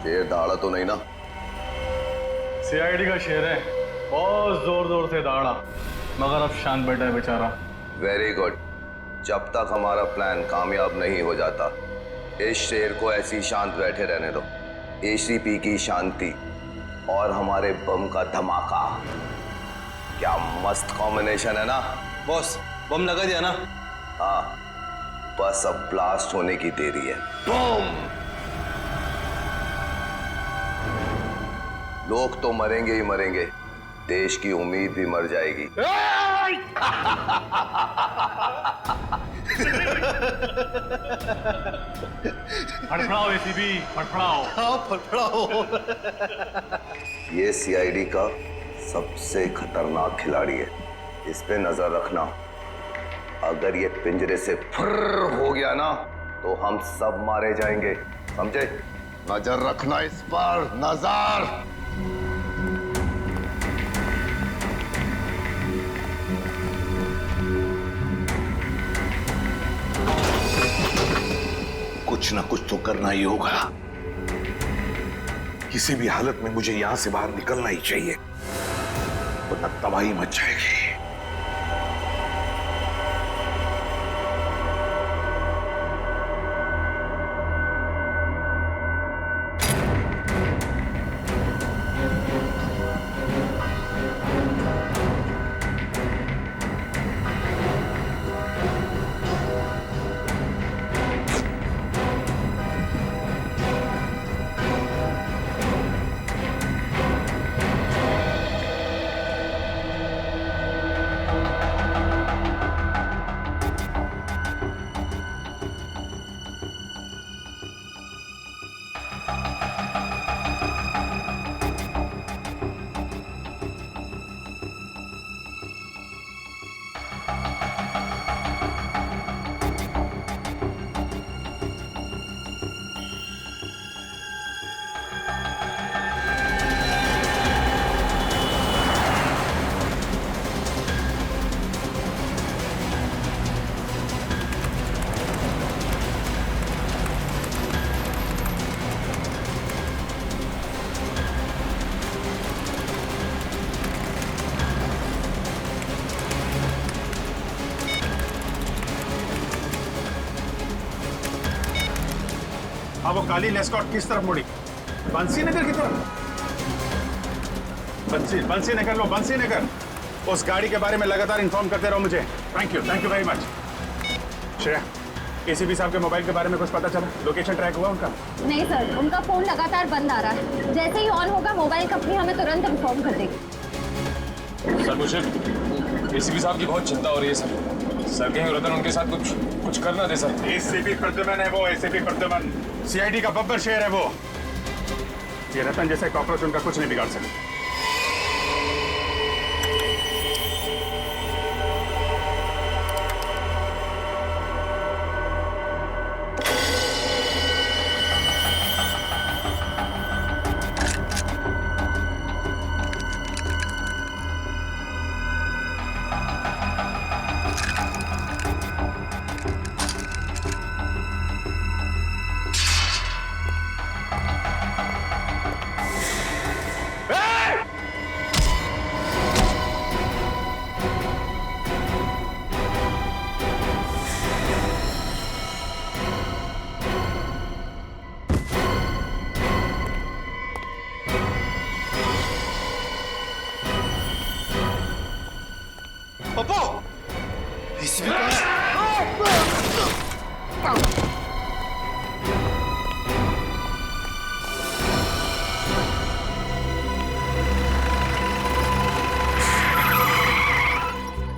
शेर दहाड़ा तो नहीं ना? सीआईडी का शेर है, बहुत जोर जोर से दहाड़ा, मगर अब शांत बैठा है बेचारा। Very good. जब तक हमारा प्लान कामयाब नहीं हो जाता, इस शेर को ऐसी शांत बैठे रहने दो। एसीपी की शांति और हमारे बम का धमाका, क्या मस्त कॉम्बिनेशन है ना? बॉस, बम लगा दिया ना? हाँ, बस अब ब्लास्ट होने की देरी है। बूम! लोग तो मरेंगे ही मरेंगे, देश की उम्मीद भी मर जाएगी। फड़फड़ाओ एसीपी, फड़फड़ाओ। हाँ, फड़फड़ाओ। ये सीआईडी का सबसे खतरनाक खिलाड़ी है, इस पे नजर रखना। अगर ये पिंजरे से फुर्र हो गया ना, तो हम सब मारे जाएंगे, समझे? नजर रखना इस पर, नजर। कुछ ना कुछ तो करना ही होगा। किसी भी हालत में मुझे यहां से बाहर निकलना ही चाहिए, वरना तबाही मच जाएगी। अब वो काली लेस्कॉट किस तरफ मुड़ी? बंसी नगर की तरफ? बंसी नगर लो, बंसी नगर। उस गाड़ी के बारे में लगातार इन्फॉर्म करते रहो मुझे। Thank you very much. Shreya, ACP साहब के मोबाइल के बारे में कुछ पता चला? लोकेशन ट्रैक हुआ उनका? नहीं सर, उनका फोन लगातार बंद आ रहा है। जैसे ही ऑन होगा मोबाइल कंपनी हमें तुरंत इन्फॉर्म कर देगी। सर, मुझे एसीपी साहब की बहुत चिंता हो रही है सर कहीं रतन उनके साथ कुछ करना दे सर। एसीपी प्रद्युमन है वो, एसीपी प्रद्युमन सीआईडी का बब्बर शेर है वो। ये रतन जैसे कॉकरोच उनका कुछ नहीं बिगाड़ सकते।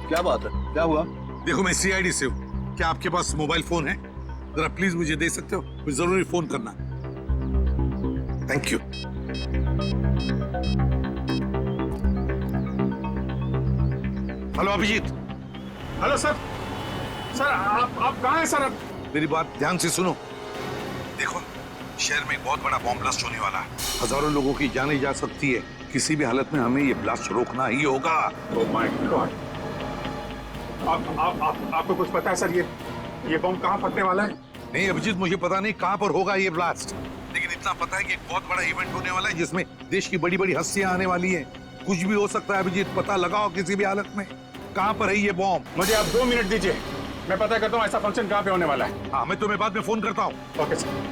क्या बात है? क्या हुआ? देखो, मैं सीआईडी से हूँ। क्या आपके पास मोबाइल फोन है? जरा प्लीज मुझे दे सकते हो? मुझे जरूरी फोन करना। Thank you. Hello Abhijit. Hello sir. Sir आप कहाँ हैं सर? मेरी बात ध्यान से सुनो। देखो, शहर में एक बहुत बड़ा बॉम्ब ब्लास्ट होने वाला है। हजारों लोगों की जाने जा सकती है। किसी भी हालत में हमें ये ब्लास्ट रोकना ही होगा। Oh my God. आपको कुछ पता है सर? ये बॉम्ब कहाँ फटने वाला है? नहीं अभिजीत, मुझे पता नहीं कहां पर होगा ये ब्लास्ट, लेकिन इतना पता है कि एक बहुत बड़ा इवेंट होने वाला है जिसमें देश की बड़ी बड़ी हस्तियां आने वाली हैं। कुछ भी हो सकता है अभिजीत, पता लगाओ किसी भी हालत में कहां पर है ये बॉम्ब। मुझे आप 2 मिनट दीजिए, मैं पता करता हूँ ऐसा फंक्शन कहाँ पे होने वाला है। हाँ, मैं तुम्हें बाद में फोन करता हूँ। Okay sir.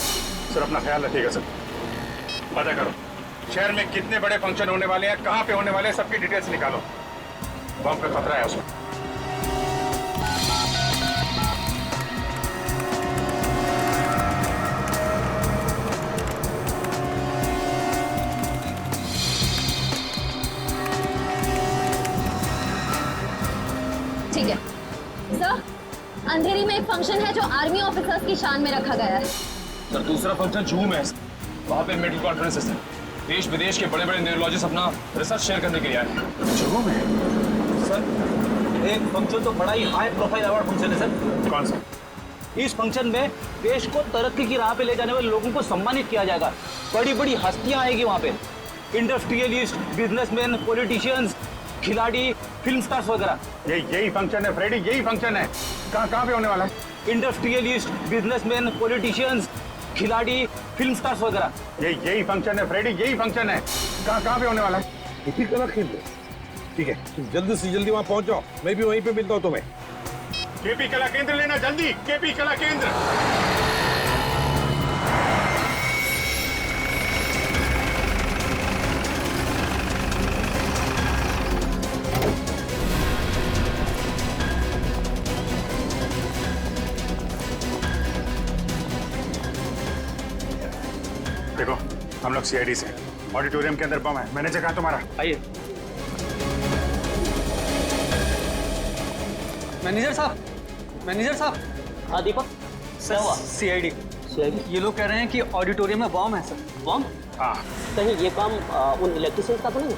सर अपना ख्याल रखिएगा सर। पता करो शहर में कितने बड़े फंक्शन होने वाले हैं, कहाँ पे होने वाले हैं, सबकी डिटेल्स निकालो। बम का खतरा है उसमें। ठीक है सर, अंधेरी में एक फंक्शन है जो आर्मी ऑफिसर्स की शान में रखा गया है। सर दूसरा फंक्शन जूहू में है। वहाँ पे मेडिकल कॉन्फ्रेंस है सर। देश विदेश के बड़े बड़े न्यूरोलॉजिस्ट अपना रिसर्च शेयर करने के लिए आए हैं। जूहू में? सर एक फंक्शन तो बड़ा ही हाई प्रोफाइल अवार्ड फंक्शन है सर। कौन सा? इस फंक्शन में देश को तरक्की की राह पे ले जाने वाले लोगों को सम्मानित किया जाएगा। बड़ी बड़ी हस्तियां आएगी वहाँ पे, इंडस्ट्रियलिस्ट, बिजनेसमैन, पॉलिटिशियंस, खिलाड़ी, फिल्म स्टार्स वगैरह। यही फंक्शन है फ्रेडी, यही फंक्शन है। कहाँ पे होने वाला है? इंडस्ट्रियलिस्ट, बिजनेसमैन, पॉलिटिशियंस, खिलाड़ी, फिल्म स्टार्स वगैरह। यही फंक्शन है फ्रेडी, यही फंक्शन है। कहाँ पे होने वाला है? इसी कला केंद्र। ठीक है, तुम जल्दी से जल्दी वहां पहुंच जाओ, मैं भी वहीं पे मिलता हूँ तुम्हें। केपी कला केंद्र लेना जल्दी, केपी कला केंद्र। देखो हम लोग सीआईडी से, ऑडिटोरियम के अंदर बम है। मैनेजर कहाँ तुम्हारा? आइए। मैनेजर साहब। हाँ दीपक, सर सीआईडी ये लोग कह रहे हैं कि ऑडिटोरियम में बॉम्ब है सर। बॉम्ब? हाँ। कहीं ये काम उन इलेक्ट्रिशियंस का तो नहीं?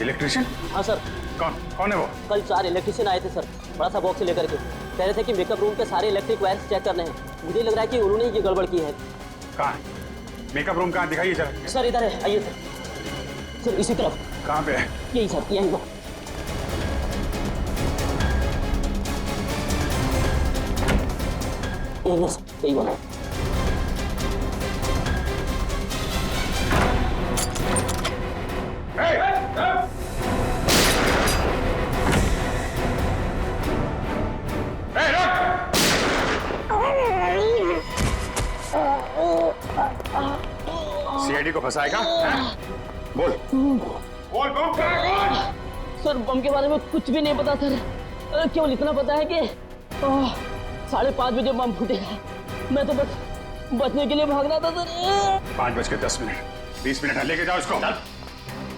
इलेक्ट्रिशियन? हाँ सर। कौन है वो? कल 4 इलेक्ट्रिशियन आए थे सर, बड़ा सा बॉक्स लेकर के। कह रहे थे कि मेकअप रूम के सारे इलेक्ट्रिक वायर्स चेक करने हैं। मुझे लग रहा है कि उन्होंने ये गड़बड़ की है। कहाँ? मेकअप रूम कहाँ? दिखाइए जरा। सर इधर है, आइए सर। सर इसी तरफ। कहाँ पे है? यही सर, यही वो। यही वाला। सीआईडी को फंसाएगा? बोल बोल बोल बोल। सर बम के बारे में कुछ भी नहीं पता सर, केवल इतना पता है कि 5:30 बजे बम फूटेगा। मैं तो बस बचने के लिए भाग रहा था सर। 5:10, 20 मिनट है, लेके जाओ इसको।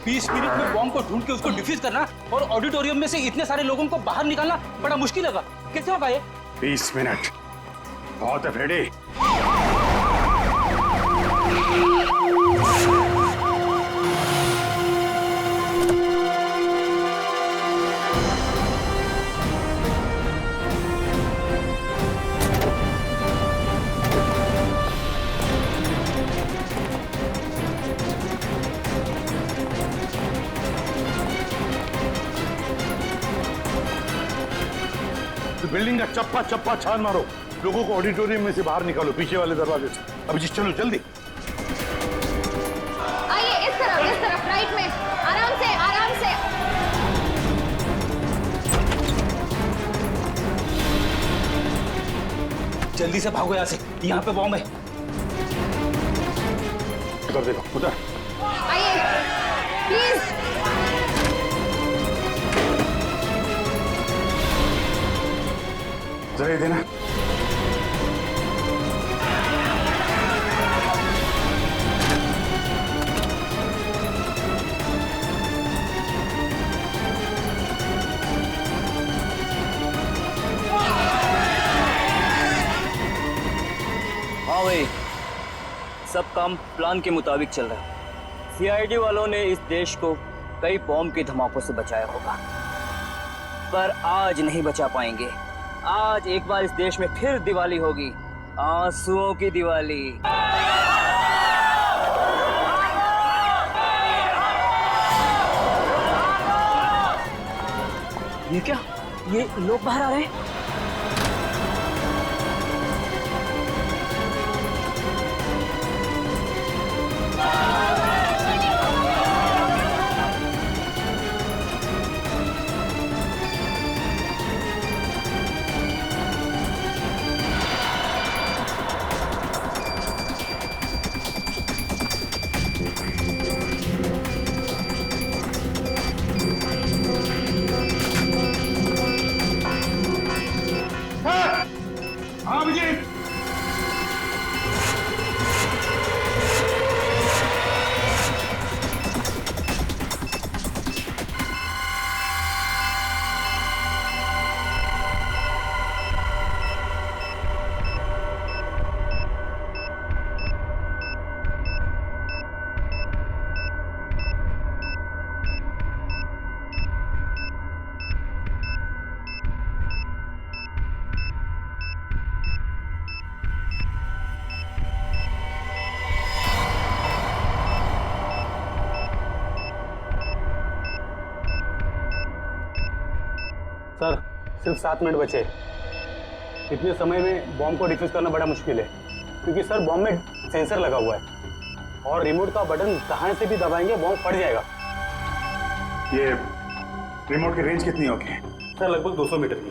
20 मिनट में बॉम्ब को ढूंढ के उसको डिफ्यूज करना और ऑडिटोरियम में से इतने सारे लोगों को बाहर निकालना बड़ा मुश्किल होगा। कैसे होगा ये? 20 मिनट बहुत है फ्रेडी। बिल्डिंग का चप्पा चप्पा छान मारो, लोगों को ऑडिटोरियम में से बाहर निकालो, पीछे वाले दरवाजे से। अभिजीत चलो जल्दी। आइए इस तरफ राइट में, आराम से आराम से। जल्दी से भागो यहाँ से, यहाँ पे बॉम्ब है। उधर देखो, उधर। आइए प्लीज। जरा ये देना। हाँ भाई, सब काम प्लान के मुताबिक चल रहा है। सीआईडी वालों ने इस देश को कई बॉम्ब के धमाकों से बचाया होगा, पर आज नहीं बचा पाएंगे। आज एक बार इस देश में फिर दिवाली होगी, आंसुओं की दिवाली। ये क्या? ये लोग बाहर आ रहे हैं। सर सिर्फ 7 मिनट बचे। इतने समय में बॉम्ब को डिफ्यूज करना बड़ा मुश्किल है, क्योंकि सर बॉम्ब में सेंसर लगा हुआ है और रिमोट का बटन कहाँ से भी दबाएंगे बॉम्ब फट जाएगा। ये रिमोट की रेंज कितनी होगी? सर लगभग 200 मीटर की।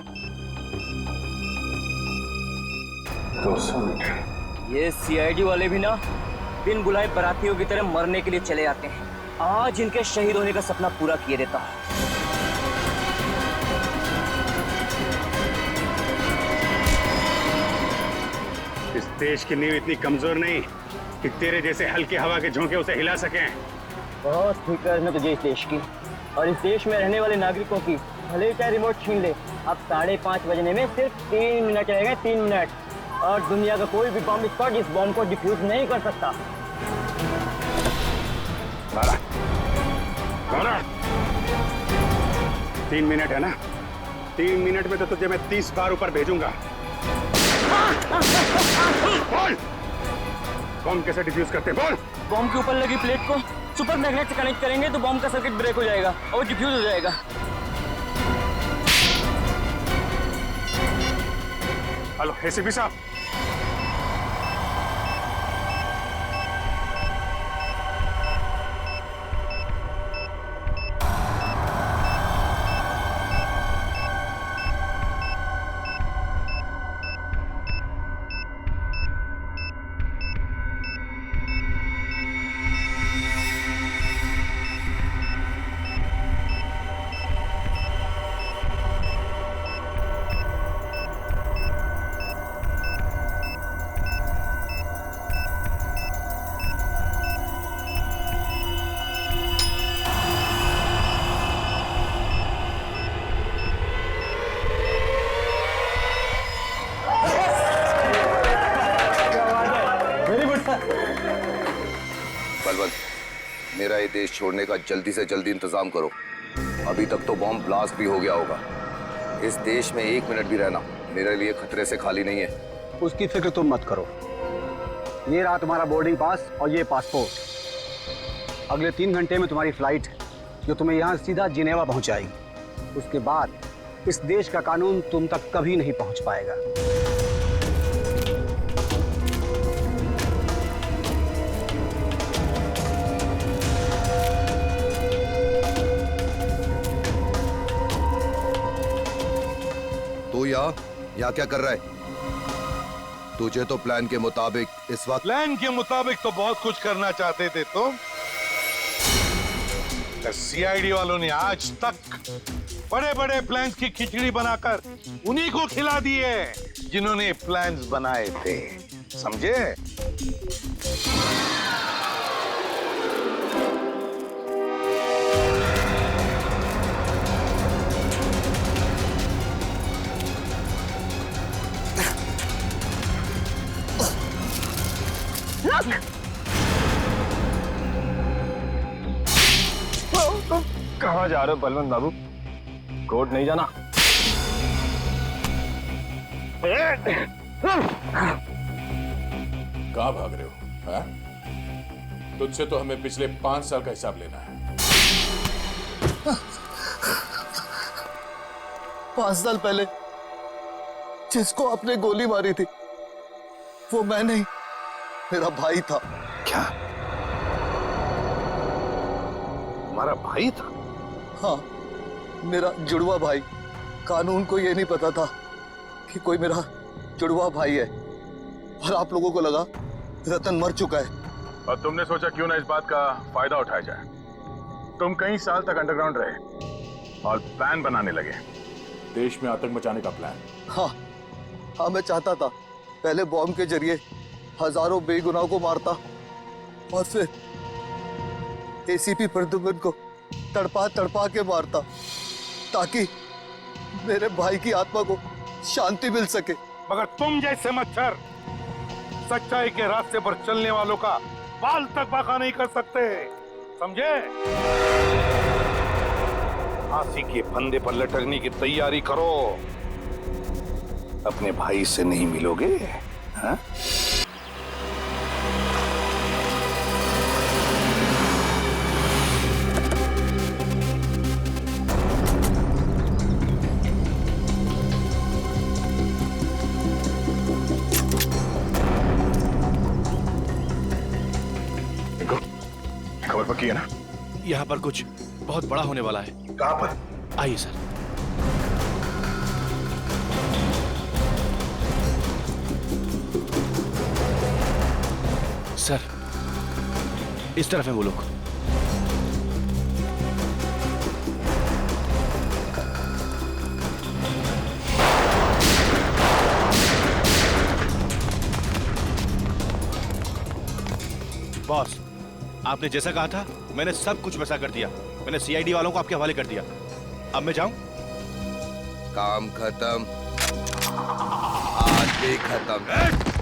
200 मीटर। ये सीआईडी वाले भी ना बिन बुलाए बारातियों की तरह मरने के लिए चले आते हैं। आज इनके शहीद होने का सपना पूरा किए देता हूँ। इस देश की नींव इतनी कमजोर नहीं कि तेरे जैसे हल्की हवा के झोंके उसे हिला सकें। बहुत फिक्र है तुझे इस देश की और इस देश में रहने वाले नागरिकों की। भले चाहे रिमोट छीन ले, अब 5:30 बजने में सिर्फ 3 मिनट रह गए, 3 मिनट, और दुनिया का कोई भी बॉम्ब स्क्वाड इस बॉम्ब को डिफ्यूज नहीं कर सकता। 3 मिनट है ना? 3 मिनट में तो तुझे मैं 30 बार ऊपर भेजूंगा। बोल, बॉम्ब कैसे डिफ्यूज करते हैं? बोल। बॉम्ब के ऊपर लगी प्लेट को सुपर मैग्नेट से कनेक्ट करेंगे तो बॉम्ब का सर्किट ब्रेक हो जाएगा और डिफ्यूज हो जाएगा। हेलो एसीपी साहब, बलवंत, मेरा ये देश छोड़ने का जल्दी से जल्दी इंतजाम करो। अभी तक तो बॉम्ब ब्लास्ट भी हो गया होगा। इस देश में 1 मिनट भी रहना मेरे लिए खतरे से खाली नहीं है। उसकी फिक्र तुम मत करो। ये रहा तुम्हारा बोर्डिंग पास और ये पासपोर्ट। अगले 3 घंटे में तुम्हारी फ्लाइट है जो तुम्हें यहाँ सीधा जिनेवा पहुँचाएगी। उसके बाद इस देश का कानून तुम तक कभी नहीं पहुँच पाएगा। तू यहाँ क्या कर रहा है? तुझे तो प्लान के मुताबिक इस वक्त प्लान के मुताबिक तो बहुत कुछ करना चाहते थे तुम। सीआईडी वालों ने आज तक बड़े बड़े प्लान्स की खिचड़ी बनाकर उन्हीं को खिला दी है जिन्होंने प्लान्स बनाए थे, समझे? कहाँ जा रहे हो बलवंत बाबू? कोर्ट नहीं जाना? कहाँ भाग रहे हो? हाँ? तुझसे तो हमें पिछले 5 साल का हिसाब लेना है। 5 साल पहले जिसको आपने गोली मारी थी वो मैं नहीं, मेरा भाई था। क्या तुम्हारा भाई था? हाँ, मेरा जुड़वा भाई। कानून को ये नहीं पता था कि कोई मेरा जुड़वा भाई है, और आप लोगों को लगा रतन मर चुका है। और तुमने सोचा क्यों ना इस बात का फायदा उठाया जाए। तुम कई साल तक अंडरग्राउंड रहे और प्लान बनाने लगे। देश में आतंक मचाने का प्लान? हाँ, मैं चाहता था पहले बॉम्ब के जरिए हजारों बेगुनाहों को मारता और फिर एसीपी प्रद्युम्न को तड़पा तड़पा के मारता ताकि मेरे भाई की आत्मा को शांति मिल सके। मगर तुम जैसे मच्छर सच्चाई के रास्ते पर चलने वालों का बाल तक बाका नहीं कर सकते, समझे? फांसी के फंदे पर लटकने की तैयारी करो। अपने भाई से नहीं मिलोगे? हाँ? पक्की है ना? यहाँ पर कुछ बहुत बड़ा होने वाला है। कहाँ पर? आइए सर। सर, इस तरफ है वो लोग। बॉस, आपने जैसा कहा था मैंने सब कुछ वैसा कर दिया। मैंने सीआईडी वालों को आपके हवाले कर दिया। अब मैं जाऊं? काम खत्म, आज भी खत्म।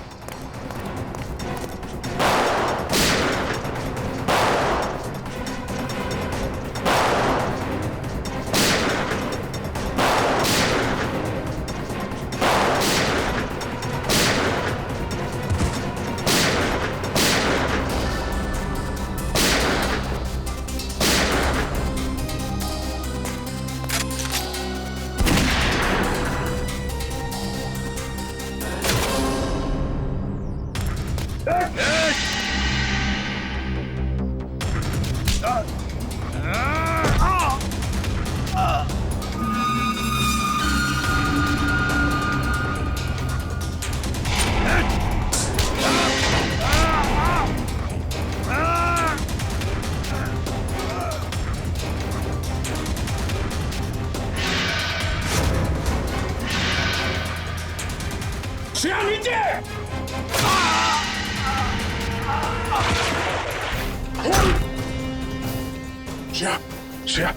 श्रेया,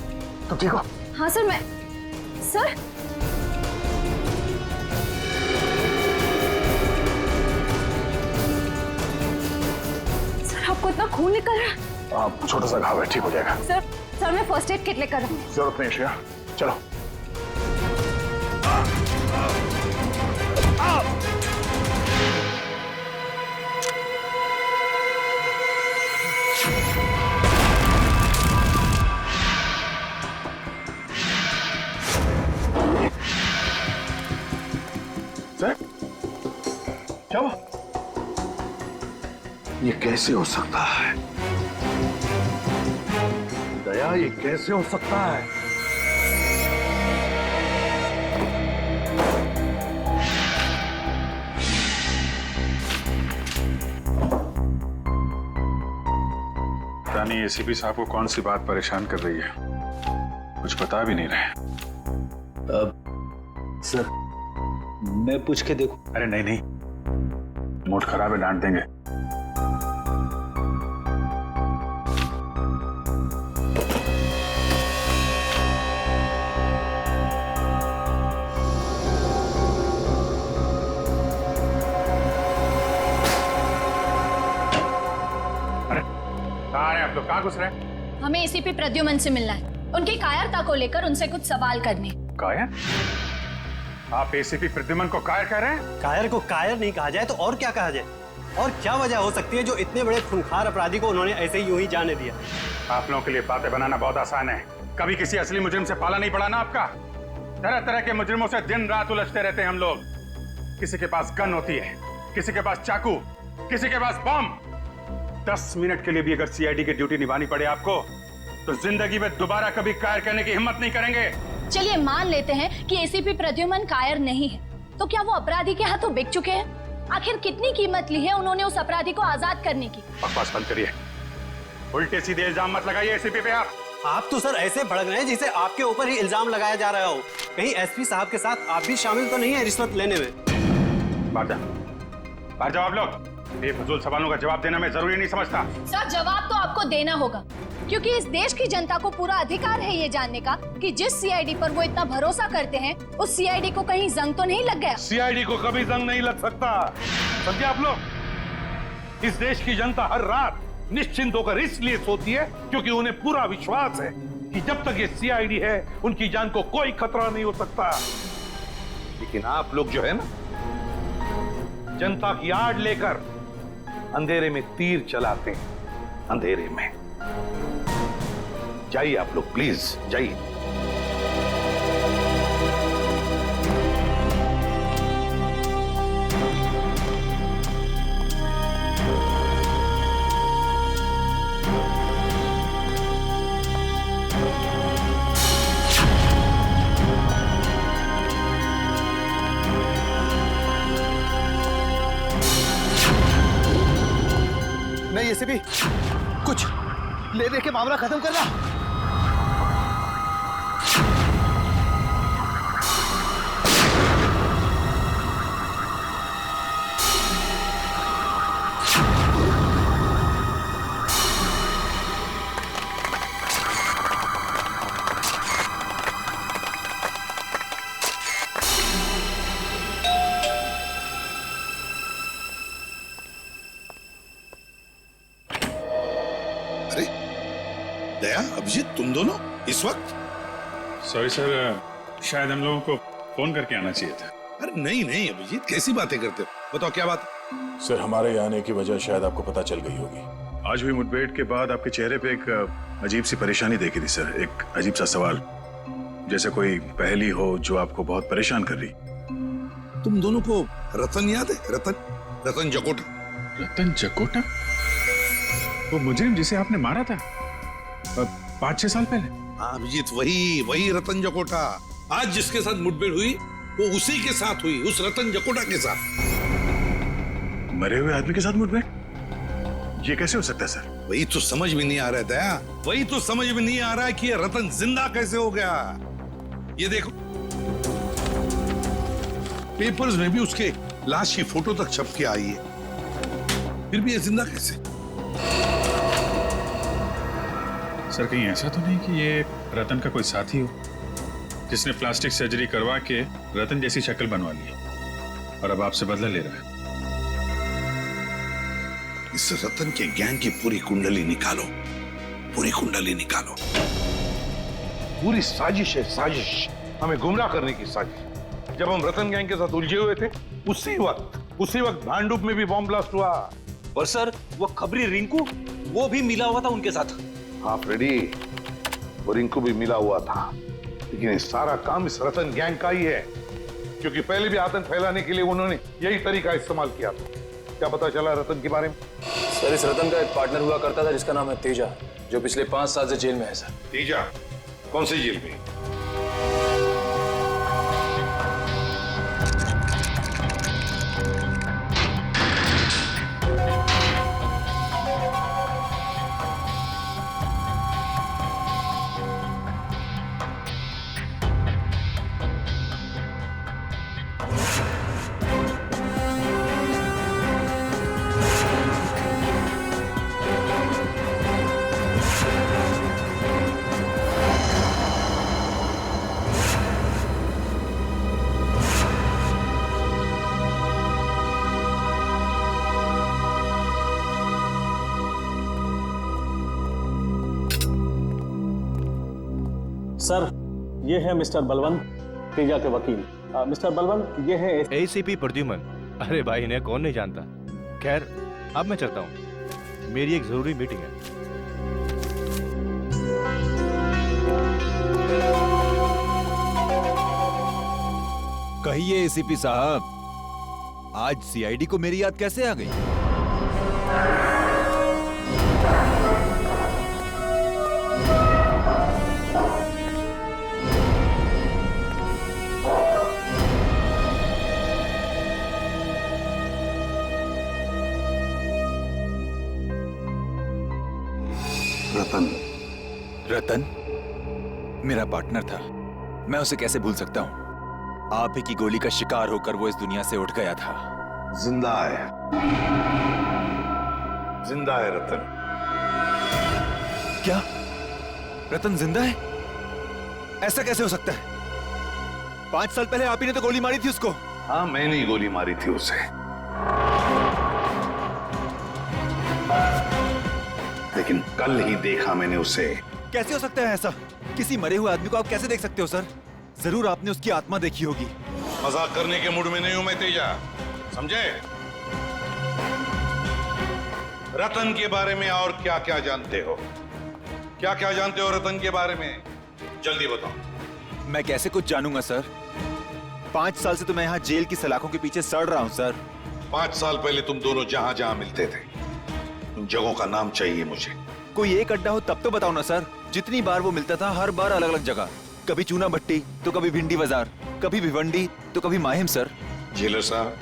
तुम ठीक हो? हाँ सर, मैं सर आपको इतना खून निकल रहा है? आप छोटा सा घाव है, ठीक हो जाएगा। सर मैं फर्स्ट एड किट लेकर आऊं। जरूरत नहीं श्रेया, चलो। सर, क्या हुआ? ये कैसे हो सकता है? दया, ये कैसे हो सकता है? रानी, एसीपी साहब को कौन सी बात परेशान कर रही है? कुछ बता भी नहीं रहे। सर, मैं पूछ के देखूं? अरे नहीं नहीं, मूड खराब है, डांट देंगे। अरे कहाँ हैं आप लोग? कहाँ घुस रहे हैं? हमें एसीपी प्रद्युमन से मिलना है। उनकी कायरता को लेकर उनसे कुछ सवाल करने। कायर? आप एसीपी प्रद्युमन को कायर कह रहे हैं? कायर को कायर नहीं कहा जाए तो और क्या कहा जाए? और क्या वजह हो सकती है जो इतने बड़े खूंखार अपराधी को उन्होंने ऐसे ही यूं ही जाने दिया? आप लोगों के लिए बातें बनाना बहुत आसान है। कभी किसी असली मुजरिम से पाला नहीं पड़ा ना आपका। तरह तरह के मुजरिमों से दिन रात उलझते रहते हैं हम लोग। किसी के पास गन होती है, किसी के पास चाकू, किसी के पास बम। 10 मिनट के लिए भी अगर सीआईडी की ड्यूटी निभानी पड़े आपको, तो जिंदगी में दोबारा कभी कायर करने की हिम्मत नहीं करेंगे। चलिए मान लेते हैं कि एसीपी प्रद्युमन कायर नहीं है, तो क्या वो अपराधी के हाथों बिक चुके हैं? आखिर कितनी कीमत ली है उन्होंने उस अपराधी को आजाद करने की? बकवास बंद करिए, उल्टे सीधे इल्जाम मत लगाइए एसीपी पे। आप तो सर ऐसे भड़क रहे हैं जैसे आपके ऊपर ही इल्जाम लगाया जा रहा हो। कहीं एसपी साहब के साथ आप भी शामिल तो नहीं है रिश्वत लेने में? बाहर जाओ आप लोग। बेफजूल सवालों का जवाब देना मैं जरूरी नहीं समझता। सर जवाब तो आपको देना होगा, क्योंकि इस देश की जनता को पूरा अधिकार है ये जानने का कि जिस सीआईडी पर वो इतना भरोसा करते हैं, उस सीआईडी को कहीं जंग तो नहीं लग गया। सीआईडी को कभी जंग नहीं लग सकता, समझे आप लोग? इस देश की जनता हर रात निश्चिंत होकर इसलिए सोती है क्योंकि उन्हें पूरा विश्वास है कि जब तक ये सीआईडी है उनकी जान को कोई खतरा नहीं हो सकता। लेकिन आप लोग जो है ना, जनता की आड़ लेकर अंधेरे में तीर चलाते हैं, अंधेरे में। जाइए आप लोग, प्लीज जाइए। एसीपी, कुछ ले दे के मामला खत्म करना। दया, अभिजीत, तुम दोनों इस वक्त? सॉरी सर, शायद हम लोगों को फोन करके आना चाहिए था। अरे नहीं नहीं अभिजीत, कैसी बातें करते हो? बताओ क्या बात? सर, हमारे यहाँ आने की वजह शायद आपको पता चल गई होगी। आज हुई मुठभेड़ के बाद आपके चेहरे पे एक अजीब सी परेशानी देखी थी सर, एक अजीब सा सवाल, जैसे कोई पहेली हो जो आपको बहुत परेशान कर रही। तुम दोनों को रतन याद है? रतन जकोटा। रतन जकोटा? वो मुजरिम जिसे आपने मारा था 5-6 साल पहले? हाँ अभिजीत, वही रतन जकोटा। आज जिसके साथ मुठभेड़ हुई वो उसी के साथ हुई, उस रतन जकोटा के साथ। मरे हुए आदमी के साथ मुठभेड़? ये कैसे हो सकता है सर? वही तो समझ में नहीं आ रहा है दया, वही तो समझ में नहीं आ रहा है कि ये रतन जिंदा कैसे हो गया। ये देखो, पेपर्स में भी उसके लाश की फोटो तक छप के आई है, फिर भी ये जिंदा कैसे? सर कहीं ऐसा तो नहीं कि ये रतन का कोई साथी हो जिसने प्लास्टिक सर्जरी करवा के रतन जैसी शक्ल बनवा ली और अब आपसे बदला ले रहा है? इस रतन के गैंग की पूरी कुंडली निकालो, पूरी कुंडली निकालो। पूरी साजिश है, साजिश, हमें गुमराह करने की साजिश। जब हम रतन गैंग के साथ उलझे हुए थे उसी वक्त भांडुप में भी बॉम्ब ब्लास्ट हुआ। और सर वो खबरी रिंकू, वो भी मिला हुआ था उनके साथ। हाँ फ्रेडी, वो रिंकू भी मिला हुआ था, लेकिन ये सारा काम इस रतन गैंग का ही है, क्योंकि पहले भी आतंक फैलाने के लिए उन्होंने यही तरीका इस्तेमाल किया था। क्या पता चला रतन के बारे में? सर, इस रतन का एक पार्टनर हुआ करता था जिसका नाम है तेजा, जो पिछले 5 साल से जेल में है सर। तेजा? कौन सी जेल में? सर, ये है मिस्टर बलवंत, तेजा के वकील। मिस्टर बलवंत, ये है एसीपी प्रद्युमन। अरे भाई, इन्हें कौन नहीं जानता। खैर, अब मैं चलता हूँ, मेरी एक जरूरी मीटिंग है। कहिए एसीपी साहब, आज सीआईडी को मेरी याद कैसे आ गई? रतन मेरा पार्टनर था, मैं उसे कैसे भूल सकता हूं? आप ही की गोली का शिकार होकर वो इस दुनिया से उठ गया था। जिंदा है, जिंदा है रतन। क्या रतन जिंदा है? ऐसा कैसे हो सकता है? 5 साल पहले आप ही ने तो गोली मारी थी उसको। हाँ, मैंने ही गोली मारी थी उसे, लेकिन कल ही देखा मैंने उसे। कैसे हो सकता है ऐसा? किसी मरे हुए आदमी को आप कैसे देख सकते हो सर? जरूर आपने उसकी आत्मा देखी होगी। मजाक करने के मूड में नहीं हूं मैं तेजा, समझे? रतन के बारे में और क्या क्या जानते हो? क्या क्या जानते हो रतन के बारे में? जल्दी बताओ। मैं कैसे कुछ जानूंगा सर? 5 साल से तो मैं यहाँ जेल की सलाखों के पीछे सड़ रहा हूँ सर। 5 साल पहले तुम दोनों जहां जहां मिलते थे, उन जगहों का नाम चाहिए मुझे। कोई एक अड्डा हो तब तो बताओ ना सर। जितनी बार वो मिलता था, हर बार अलग अलग जगह। कभी चूना भट्टी, तो कभी भिंडी बाजार, कभी भिवंडी, तो कभी माहिम सर। जेलर साहब,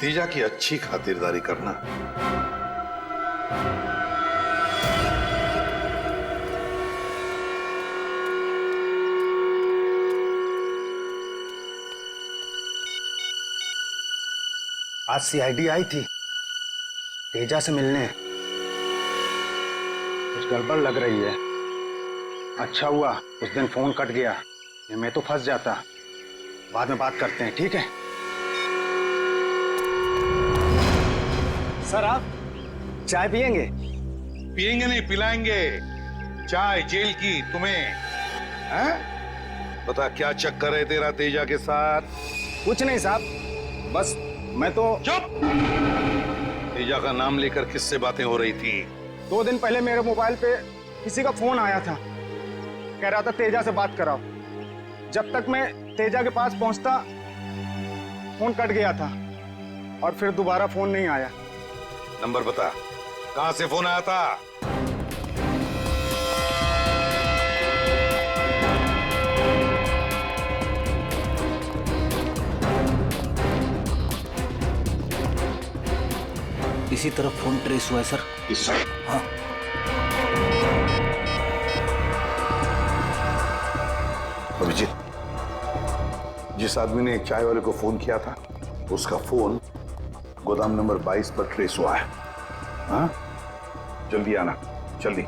तेजा की अच्छी खातिरदारी करना। आज सीआईडी आई थी तेजा से मिलने। कुछ गड़बड़ लग रही है। अच्छा हुआ उस दिन फोन कट गया, ये मैं तो फंस जाता। बाद में बात करते हैं, ठीक है? सर आप चाय पियेंगे? पियेंगे नहीं, पिलाएंगे। चाय जेल की तुम्हें। हैं? बता क्या चक्कर है तेरा तेजा के साथ? कुछ नहीं साहब, बस मैं तो। चुप! तेजा का नाम लेकर किससे बातें हो रही थी? 2 दिन पहले मेरे मोबाइल पे किसी का फोन आया था, कह रहा था तेजा से बात कराओ। जब तक मैं तेजा के पास पहुंचता फोन कट गया था और फिर दोबारा फोन नहीं आया। नंबर बता, कहां से फोन आया था? इसी तरफ फोन ट्रेस हुआ है सर। इस साइड? हाँ। अभिजीत, जिस आदमी ने चाय वाले को फोन किया था उसका फोन गोदाम नंबर 22 पर ट्रेस हुआ है। हाँ, जल्दी आना, जल्दी।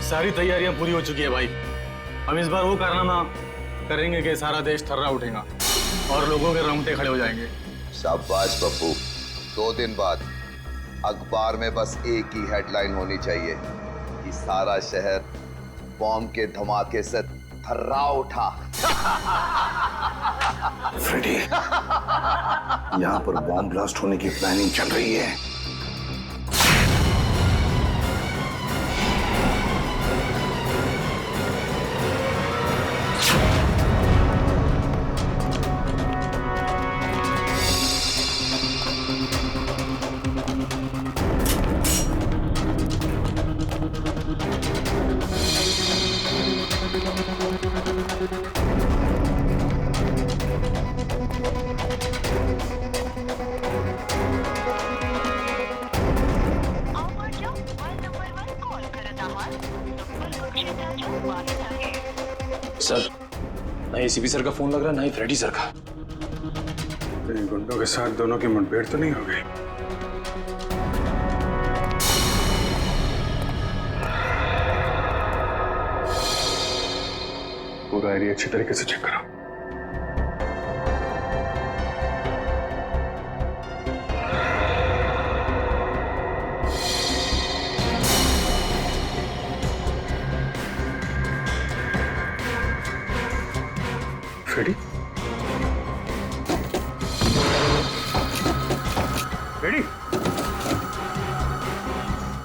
सारी तैयारियां पूरी हो चुकी है भाई। हम इस बार वो कारनामा करेंगे कि सारा देश थर्रा उठेगा और लोगों के रोंगटे खड़े हो जाएंगे। शाबाश पप्पू। 2 दिन बाद अखबार में बस एक ही हेडलाइन होनी चाहिए कि सारा शहर बॉम्ब के धमाके से थर्रा उठा। फ्रेडी, यहाँ पर बॉम्ब ब्लास्ट होने की प्लानिंग चल रही है। सर, ना एसीपी सर का फोन लग रहा है, ना ही फ्रेडी सर का। इन गुंडों के साथ दोनों की मुठभेड़ तो नहीं हो गई? पूरा एरिया अच्छी तरीके से चेक करो। फ्रेडी? फ्रेडी?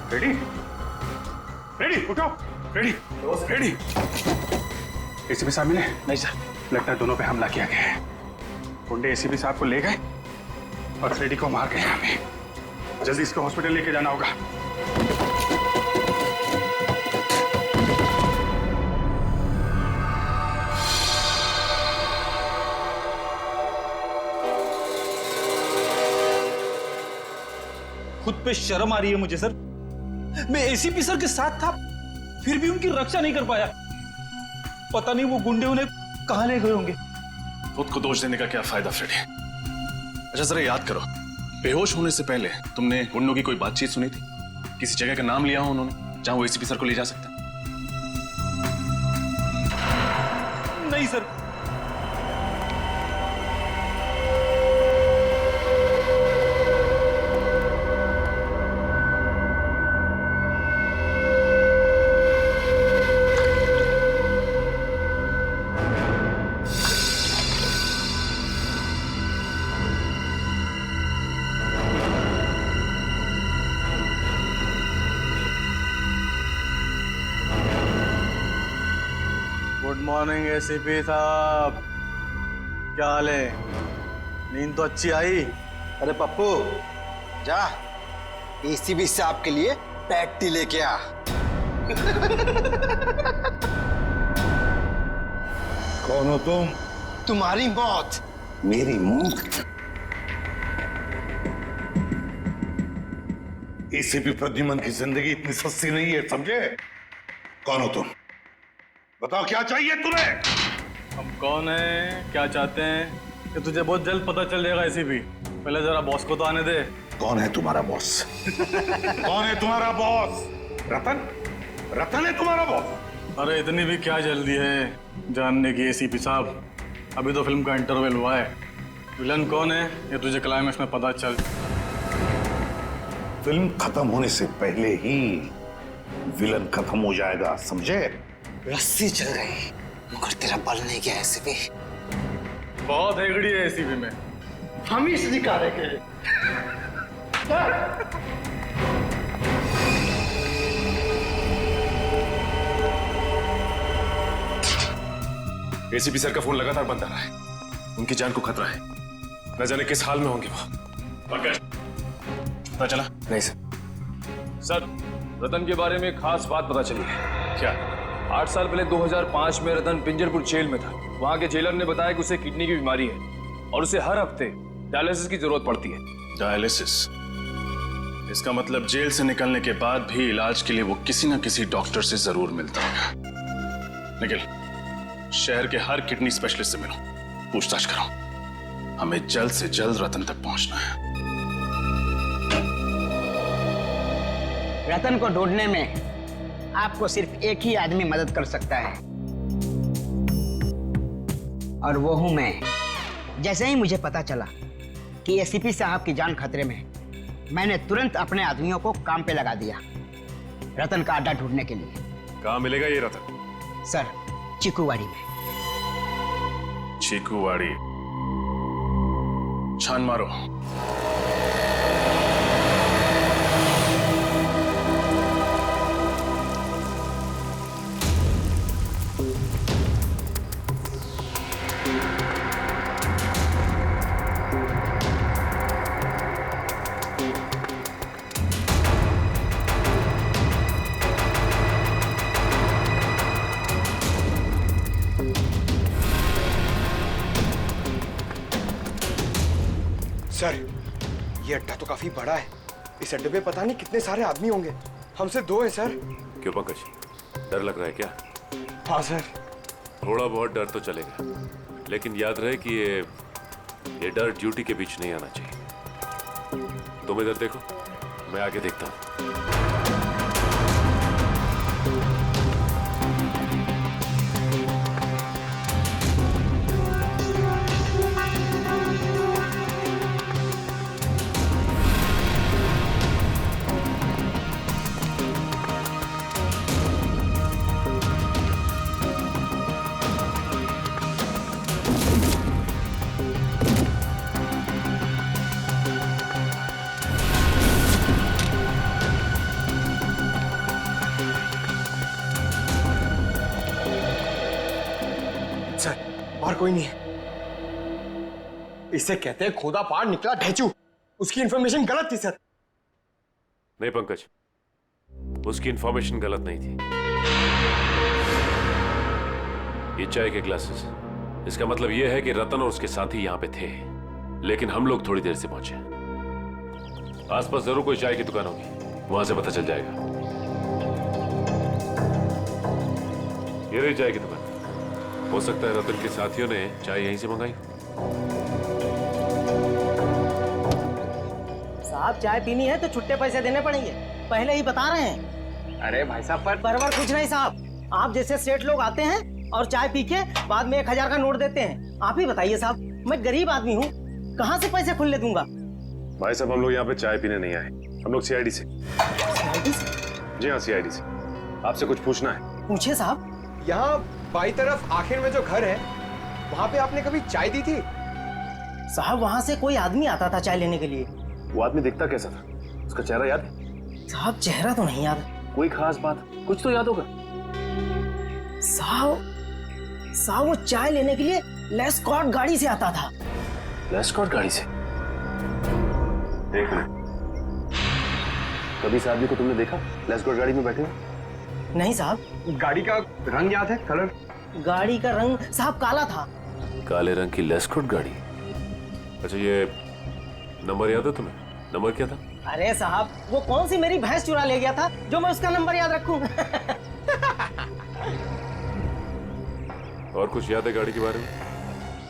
फ्रेडी? फ्रेडी उठो! फ्रेडी! फ्रेडी! एसीपी साहब मिले? नहीं सर। लगता है दोनों पे हमला किया गया है। गुंडे एसीपी साहब को ले गए और फ्रेडी को मार गए। यहाँ पे जल्दी इसको हॉस्पिटल लेके जाना होगा। खुद पे शर्म आ रही है मुझे सर। मैं एसीपी सर के साथ था, फिर भी उनकी रक्षा नहीं कर पाया। पता नहीं वो गुंडे उन्हें कहां ले गए होंगे। खुद को दोष देने का क्या फायदा फ्रेडी? अच्छा जरा याद करो, बेहोश होने से पहले तुमने गुंडों की कोई बातचीत सुनी थी? किसी जगह का नाम लिया हो उन्होंने जहां वो एसीपी सर को ले जा सकते? नहीं सर। गुड मॉर्निंग एसीपी साहब, क्या हाल है? नींद तो अच्छी आई? अरे पप्पू, जा एसीपी साहब के लिए पैटी लेके आ। कौन हो तुम? तुम्हारी मौत। मेरी मौत? एसीपी प्रद्युमन की जिंदगी इतनी सस्ती नहीं है, समझे? कौन हो तुम? बताओ क्या चाहिए तुम्हें? हम कौन है, क्या चाहते हैं, कि तुझे बहुत जल्द पता चल जाएगा एसीपी। पहले जरा बॉस को तो आने दे। कौन है तुम्हारा बॉस? कौन है तुम्हारा बॉस? रतन? रतन है तुम्हारा बॉस? अरे इतनी भी क्या जल्दी है जानने की एसीपी साहब? अभी तो फिल्म का इंटरवल हुआ है। विलन कौन है ये तुझे क्लाइमेक्स में पता चल। फिल्म खत्म होने से पहले ही विलन खत्म हो जाएगा, समझे? रस्सी चल गई मगर तेरा बल नहीं गया एसीपी। बहुत हेगड़ी है एसीपी में। हम ही इस निकालेंगे। एसीपी सर का फोन लगातार बंद आ रहा है। उनकी जान को खतरा है। न जाने किस हाल में होंगे वो। पंकज, पता चला? नहीं सर, रतन के बारे में खास बात पता चली है। क्या? 8 साल पहले 2005 में रतन पिंजरपुर जेल में था। वहां के जेलर ने बताया कि उसे किडनी की बीमारी है और उसे हर हफ्ते डायलिसिस की जरूरत पड़ती है। डायलिसिस? इसका मतलब जेल से निकलने के बाद भी इलाज के लिए वो किसी न किसी डॉक्टर से जरूर मिलता होगा। निखिल, शहर के हर किडनी स्पेशलिस्ट से मिलो, पूछताछ करो। हमें जल्द से जल्द रतन तक पहुंचना है। रतन को ढूंढने में आपको सिर्फ एक ही आदमी मदद कर सकता है और वो हूं मैं। जैसे ही मुझे पता चला कि एसीपी साहब की जान खतरे में है, मैंने तुरंत अपने आदमियों को काम पे लगा दिया रतन का अड्डा ढूंढने के लिए। कहाँ मिलेगा ये रतन? सर, चिकूवाड़ी में। चीकूवाड़ी? छान मारो। सर, ये अड्डा तो काफी बड़ा है। इस अड्डे पे पता नहीं कितने सारे आदमी होंगे। हमसे 2 है सर। क्यों पंकज, डर लग रहा है क्या? हाँ सर। थोड़ा बहुत डर तो चलेगा, लेकिन याद रहे कि ये डर ड्यूटी के बीच नहीं आना चाहिए। तुम इधर देखो, मैं आगे देखता हूँ। और कोई नहीं है। इसे कहते हैं खोदा पार निकला ढेचू। उसकी इंफॉर्मेशन गलत थी सर। नहीं पंकज, उसकी इंफॉर्मेशन गलत नहीं थी। ये चाय के ग्लासेस, इसका मतलब यह है कि रतन और उसके साथी यहां पे थे, लेकिन हम लोग थोड़ी देर से पहुंचे। आसपास जरूर कोई चाय की दुकान होगी, वहां से पता चल जाएगा। ये रही चाय की दुकान। हो सकता है रतन के साथियों ने चाय यहीं से मंगाई। साहब, चाय पीनी है तो छुट्टे पैसे देने पड़ेंगे, पहले ही बता रहे हैं। अरे भाई साहब, बराबर कुछ नहीं साहब। आप जैसे सेठ लोग आते हैं और चाय पी के बाद में 1000 का नोट देते हैं। आप ही बताइए साहब, मैं गरीब आदमी हूँ, कहाँ से पैसे खुले दूंगा? भाई साहब, हम लोग यहाँ पे चाय पीने नहीं आए, हम लोग सीआईडी से। जी हाँ, सीआईडी से। आपसे कुछ पूछना है। पूछिए साहब। यहाँ बाई तरफ आखिर में जो घर है, वहाँ पे आपने कभी चाय दी थी? साहब, वहाँ से कोई आदमी आता था चाय लेने के लिए। वो आदमी दिखता कैसा था? उसका चेहरा याद है? साहब, चेहरा तो नहीं याद। कोई खास बात, कुछ तो याद होगा। साहब, साहब वो चाय लेने के लिए लेस्कॉट गाड़ी से आता था। लेस्कॉट गाड़ी से? एक मिनट, कभी इस आदमी को तुमने देखा लेस्कॉट गाड़ी में बैठे हुए? नहीं साहब। गाड़ी का रंग याद है? कलर? गाड़ी का रंग साहब काला था। काले रंग की लेस्कॉट गाड़ी? अच्छा, ये नंबर याद है तुम्हें? नंबर क्या था? अरे साहब, वो कौन सी मेरी भैंस चुरा ले गया था जो मैं उसका नंबर याद रखूं? और कुछ याद है गाड़ी के बारे में?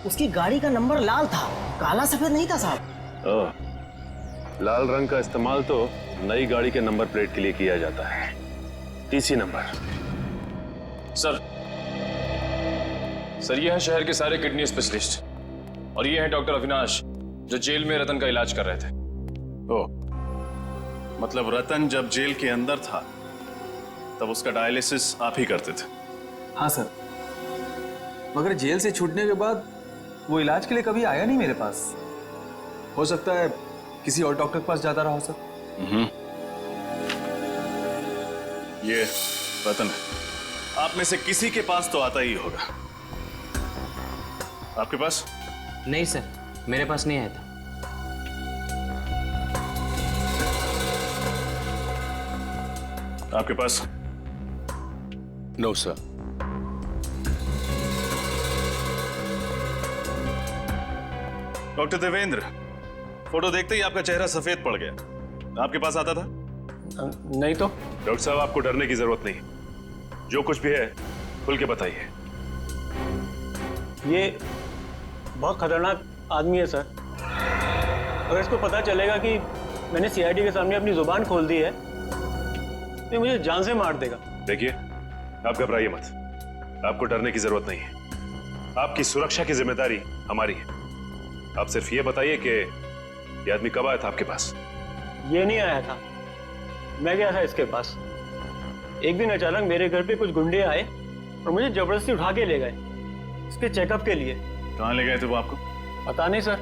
उसकी गाड़ी का नंबर लाल था, काला सफेद नहीं था साहब। लाल रंग का इस्तेमाल तो नई गाड़ी के नंबर प्लेट के लिए किया जाता है, टीसी नंबर। सर ये है शहर के सारे किडनी स्पेशलिस्ट, और ये है डॉक्टर अविनाश जो जेल में रतन का इलाज कर रहे थे। ओ, मतलब रतन जब जेल के अंदर था तब उसका डायलिसिस आप ही करते थे? हाँ सर, मगर जेल से छूटने के बाद वो इलाज के लिए कभी आया नहीं मेरे पास। हो सकता है किसी और डॉक्टर के पास जाता रहा हो सर। ये रतन है, आप में से किसी के पास तो आता ही होगा। आपके पास? नहीं सर, मेरे पास नहीं आया था। आपके पास? No sir. Doctor Devendra, photo देखते ही आपका चेहरा सफेद पड़ गया। आपके पास आता था? नहीं तो। डॉक्टर साहब, आपको डरने की जरूरत नहीं, जो कुछ भी है खुल के बताइए। ये बहुत खतरनाक आदमी है सर। अगर इसको पता चलेगा कि मैंने सीआईडी के सामने अपनी जुबान खोल दी है तो ये मुझे जान से मार देगा। देखिए, आप घबराइए मत, आपको डरने की जरूरत नहीं है। आपकी सुरक्षा की जिम्मेदारी हमारी है। आप सिर्फ ये बताइए कि ये आदमी कब आया था आपके पास? ये नहीं आया था, मैं गया था इसके पास। एक दिन अचानक मेरे घर पे कुछ गुंडे आए और मुझे जबरदस्ती उठा के ले गए इसके चेकअप के लिए। कहाँ ले गए थे वो आपको? पता नहीं सर,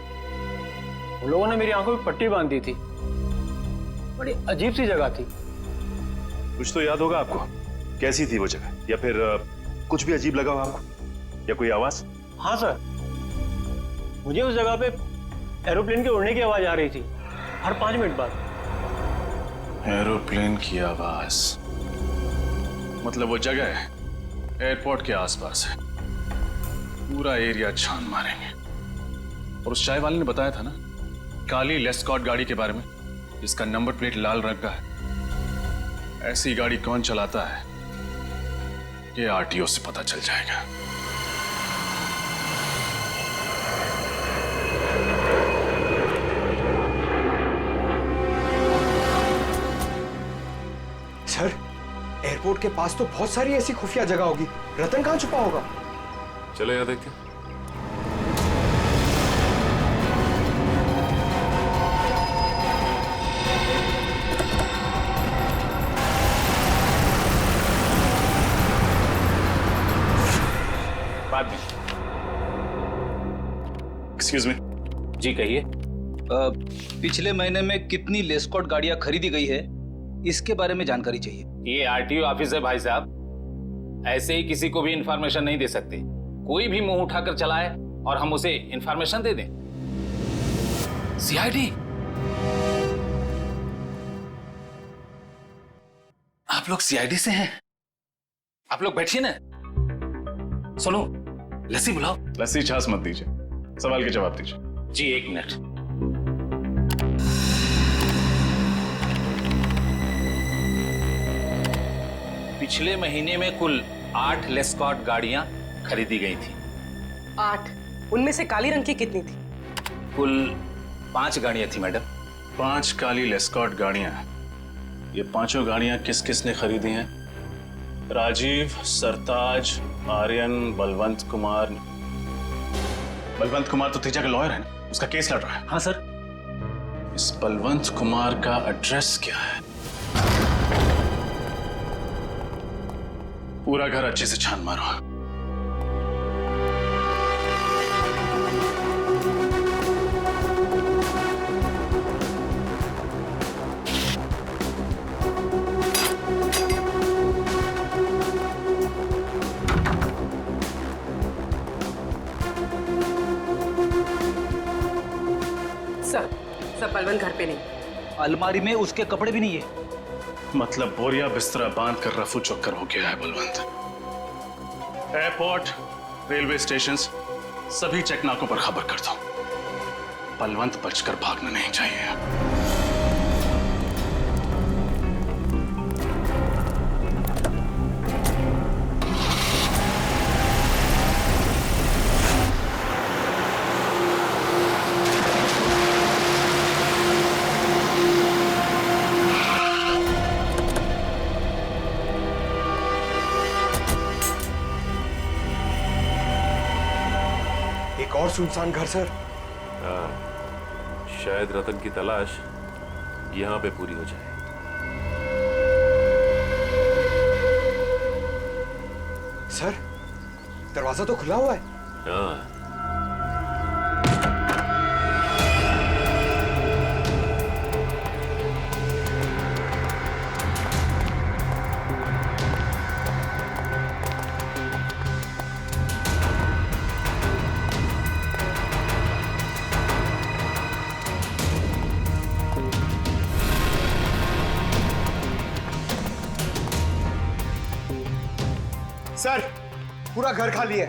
उन लोगों ने मेरी आंखों में पट्टी बांध दी थी। बड़ी अजीब सी जगह थी। कुछ तो याद होगा आपको, कैसी थी वो जगह? या फिर कुछ भी अजीब लगा हो आपको, या कोई आवाज? हाँ सर, मुझे उस जगह पे एरोप्लेन के उड़ने की आवाज आ रही थी हर 5 मिनट बाद। एरोप्लेन की आवाज? मतलब वो जगह है एयरपोर्ट के आसपास है, पूरा एरिया छान मारेंगे। और उस चाय वाले ने बताया था ना काली लेस्कॉट गाड़ी के बारे में, जिसका नंबर प्लेट लाल रंग का है। ऐसी गाड़ी कौन चलाता है ये आरटीओ से पता चल जाएगा। सर, एयरपोर्ट के पास तो बहुत सारी ऐसी खुफिया जगह होगी, रतन कहाँ छुपा होगा? चलो यहाँ देखते हैं। Excuse me. जी कहिए। पिछले महीने में कितनी लेस्कॉट गाड़ियां खरीदी गई है, इसके बारे में जानकारी चाहिए। ये आरटीओ ऑफिस है भाई साहब, ऐसे ही किसी को भी इंफॉर्मेशन नहीं दे सकते। कोई भी मुंह उठाकर चलाए और हम उसे इंफॉर्मेशन दे दें। सीआईडी, आप लोग सीआईडी से हैं? आप लोग बैठिए ना। सुनो, लस्सी बुलाओ। लस्सी छाछ मत दीजिए, सवाल के जवाब दीजिए। जी एक मिनट। पिछले महीने में कुल 8 लेस्कॉट गाड़ियां खरीदी गई थी। 8? उनमें से काली रंग की कितनी थी? कुल 5 गाड़ियां थी मैडम। 5 काली लेस्कॉट गाड़ियां। ये पांचों गाड़ियां किस किस ने खरीदी हैं? राजीव, सरताज, आर्यन, बलवंत कुमार। बलवंत कुमार तो तेजा का लॉयर है ना, उसका केस लड़ रहा है। हाँ सर। इस बलवंत कुमार का एड्रेस क्या है? पूरा घर अच्छे से छान मारो। सर बलवंत घर पे नहीं। अलमारी में उसके कपड़े भी नहीं है। मतलब बोरिया बिस्तरा बांध कर रफू चक्कर हो गया है बलवंत। एयरपोर्ट, रेलवे स्टेशन, सभी चेकनाकों पर खबर कर दो। बलवंत बचकर भागना नहीं चाहिए। एक और सुनसान घर सर। हाँ, शायद रतन की तलाश यहाँ पे पूरी हो जाए। सर दरवाजा तो खुला हुआ है। हाँ, सर पूरा घर खाली है।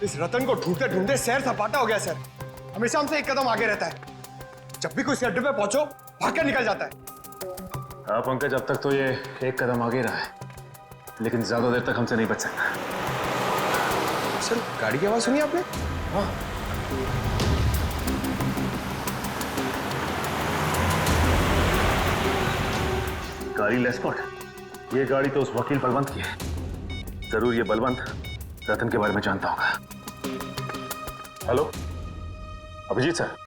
इस रतन को ढूंढते ढूंढते सैर सपाटा हो गया सर। हमेशा हमसे एक कदम आगे रहता है। जब भी कोई अड्डे पे पहुंचो भाग कर निकल जाता है। हाँ पंकज, अब तक तो ये एक कदम आगे रहा है, लेकिन ज्यादा देर तक हमसे नहीं बच सकता। सर गाड़ी की आवाज सुनी आपने? हाँ। गाड़ी लेस्कॉट, ये गाड़ी तो उस वकील बलवंत की है। जरूर ये बलवंत रतन के बारे में जानता होगा। Hello, Abhijit sir.